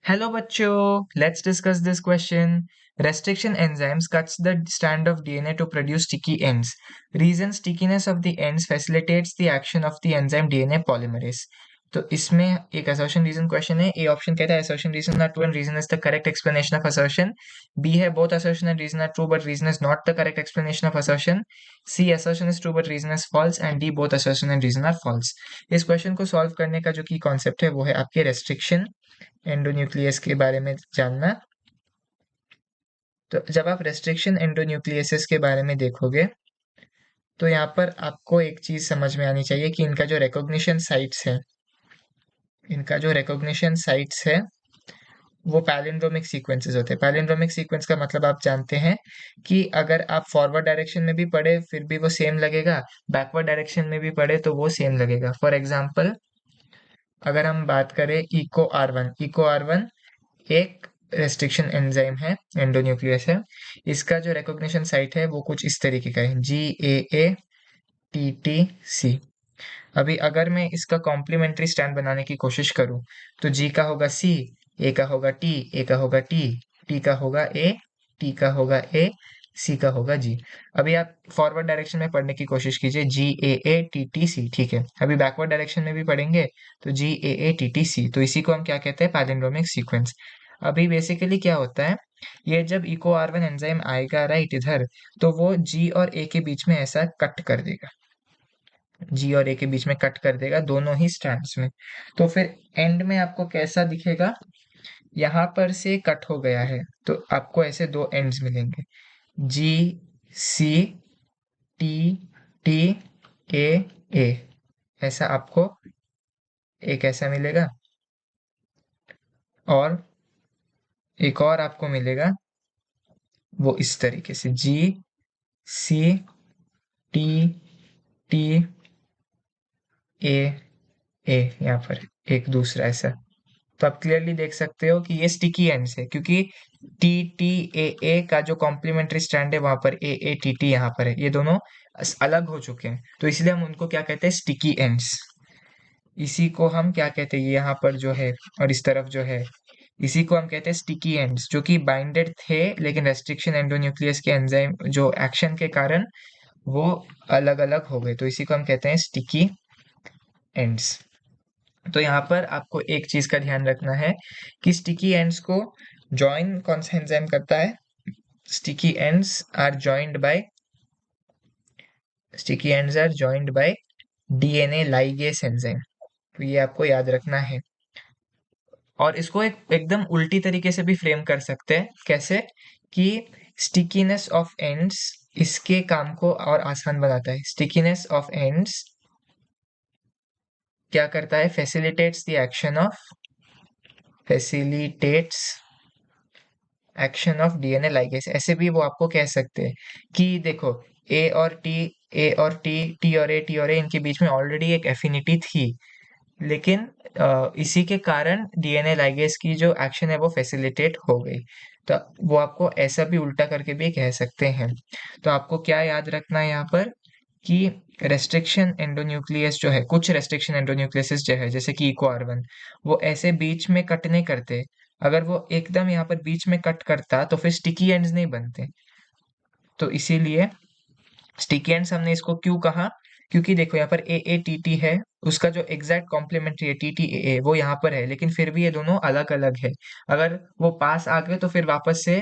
Hello bachcho, let's discuss this question. Restriction enzymes cuts the strand of DNA to produce sticky ends. Reason stickiness of the ends facilitates the action of the enzyme DNA polymerase. तो इसमें एक assertion reason question है. A option कहता है assertion reason are true and reason is the correct explanation of assertion. B है both assertion and reason are true but reason is not the correct explanation of assertion. C assertion is true but reason is false and D both assertion and reason are false. इस question को solve करने का जो की concept है वो है आपके रेस्ट्रिक्शन एंडोन्यूक्लियस के बारे में जानना। तो जब आप रेस्ट्रिक्शन एंडोन्यूक्लियसिस के बारे में देखोगे तो यहाँ पर आपको एक चीज समझ में आनी चाहिए कि इनका जो रिकॉग्निशन साइट्स है वो पैलिंड्रोमिक सीक्वेंसेस होते हैं। पैलिंड्रोमिक सीक्वेंस का मतलब आप जानते हैं कि अगर आप फॉरवर्ड डायरेक्शन में भी पढ़े फिर भी वो सेम लगेगा, बैकवर्ड डायरेक्शन में भी पढ़े तो वो सेम लगेगा। फॉर एग्जाम्पल अगर हम बात करें इको आर वन एक रेस्ट्रिक्शन एंजाइम है, एंडोन्यूक्लियस है। इसका जो रिकॉग्निशन साइट है वो कुछ इस तरीके का है, GAATTC। अभी अगर मैं इसका कॉम्प्लीमेंट्री स्टैंड बनाने की कोशिश करूं तो G का होगा C, A का होगा T, A का होगा T, T का होगा A, T का होगा A, C का होगा G। अभी आप फॉरवर्ड डायरेक्शन में पढ़ने की कोशिश कीजिए, GAATTC, ठीक है। अभी बैकवर्ड डायरेक्शन में भी पढ़ेंगे तो GAATTC। तो इसी को हम क्या कहते हैं, पैलिंड्रोमिक सीक्वेंस। अभी बेसिकली क्या होता है, ये जब इको आर वन एंजाइम आएगा राइट इधर, तो वो जी और ए के बीच में ऐसा कट कर देगा, जी और ए के बीच में कट कर देगा दोनों ही स्ट्रैंड्स में। तो फिर एंड में आपको कैसा दिखेगा, यहाँ पर से कट हो गया है तो आपको ऐसे दो एंड्स मिलेंगे, जी सी टी टी ए ए, ऐसा आपको एक ऐसा मिलेगा और एक और आपको मिलेगा वो इस तरीके से, जी सी टी टी ए ए, यहाँ पर एक दूसरा ऐसा। तो आप क्लियरली देख सकते हो कि ये स्टिकी एंड्स है, क्योंकि टी टी ए का जो कॉम्प्लीमेंट्री स्टैंड है वहां पर ए टी टी यहाँ पर है, ये दोनों अलग हो चुके हैं, तो इसलिए हम उनको क्या कहते हैं, स्टिकी एंड्स। इसी को हम क्या कहते हैं, ये यहाँ पर जो है और इस तरफ जो है, इसी को हम कहते हैं स्टिकी एंड्स, जो कि बाइंडेड थे लेकिन रेस्ट्रिक्शन एंडोन्यूक्लियस के एंजाइम जो एक्शन के कारण वो अलग अलग हो गए, तो इसी को हम कहते हैं स्टिकी एंड्स। तो यहाँ पर आपको एक चीज का ध्यान रखना है कि स्टिकी एंड्स को जॉइन कौन सा एंजाइम करता है, sticky ends are joined by DNA ligase enzyme. तो ये आपको याद रखना है। और इसको एकदम उल्टी तरीके से भी फ्रेम कर सकते हैं, कैसे कि स्टिकीनेस ऑफ एंड्स इसके काम को और आसान बनाता है। स्टिकीनेस ऑफ एंड्स क्या करता है, facilitates action of DNA ligase. ऐसे भी वो आपको कह सकते हैं कि देखो ए और टी, टी और ए इनके बीच में ऑलरेडी एक एफिनिटी थी, लेकिन इसी के कारण डीएनए लाइगेस की जो एक्शन है वो फैसिलिटेट हो गई। तो वो आपको ऐसा भी उल्टा करके भी कह सकते हैं। तो आपको क्या याद रखना है यहाँ पर कि रेस्ट्रिक्शन एंडोन्यूक्लियस जो है, कुछ रेस्ट्रिक्शन एंडोन्यूक्लियस जो है जैसे कि इको आर वन, वो ऐसे बीच में कट नहीं करते। अगर वो एकदम यहाँ पर बीच में कट करता तो फिर स्टिकी एंड्स नहीं बनते। तो इसीलिए स्टिकी एंड्स हमने इसको क्यों कहा, क्योंकि देखो यहाँ पर ए टी टी है, उसका जो एग्जैक्ट कॉम्प्लीमेंट्री है टी टी ए वो यहाँ पर है, लेकिन फिर भी ये दोनों अलग अलग है। अगर वो पास आ गए तो फिर वापस से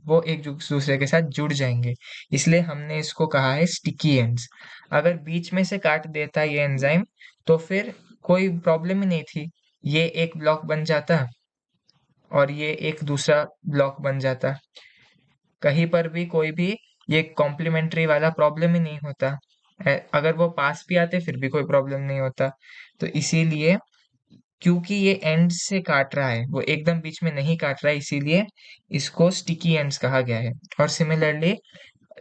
वो एक दूसरे के साथ जुड़ जाएंगे, इसलिए हमने इसको कहा है स्टिकी एंड्स। अगर बीच में से काट देता ये एंजाइम तो फिर कोई प्रॉब्लम ही नहीं थी, ये एक ब्लॉक बन जाता और ये एक दूसरा ब्लॉक बन जाता, कहीं पर भी कोई भी ये कॉम्प्लीमेंट्री वाला प्रॉब्लम ही नहीं होता। अगर वो पास भी आते फिर भी कोई प्रॉब्लम नहीं होता। तो इसीलिए क्योंकि ये एंड से काट रहा है, वो एकदम बीच में नहीं काट रहा है, इसीलिए इसको स्टिकी एंड्स कहा गया है। और similarly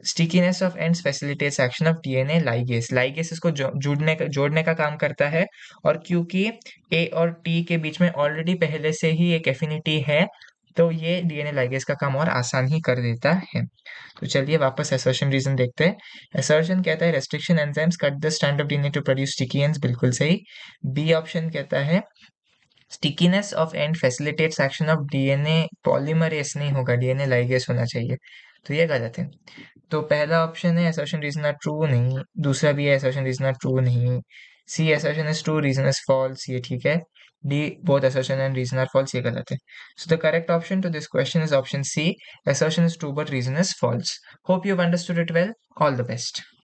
stickiness of ends facilitates action of DNA ligase, ligase इसको जोड़ने का काम करता है। और क्योंकि ए और टी के बीच में ऑलरेडी पहले से ही एक एफिनिटी है, तो ये डीएनए लाइगेस का काम और आसान ही कर देता है। तो चलिए वापस असर्शन रीजन देखते हैं। असर्शन कहता है restriction enzymes cut the strand of DNA to produce sticky ends, बिल्कुल सही। बी ऑप्शन कहता है stickiness of end facilitates action of DNA polymerase नहीं होगा, डीएनए लाइगेस होना चाहिए, तो ये गलत है। तो पहला ऑप्शन है असर्शन रीजन आर ट्रू नहीं, दूसरा भी है असर्शन रीजन आर ट्रू नहीं, C assertion is true reason is false, ये ठीक है, D both assertion and reason are false, ये गलत है। So the correct option to this question is option C, assertion is true but reason is false. Hope you've understood it well. All the best.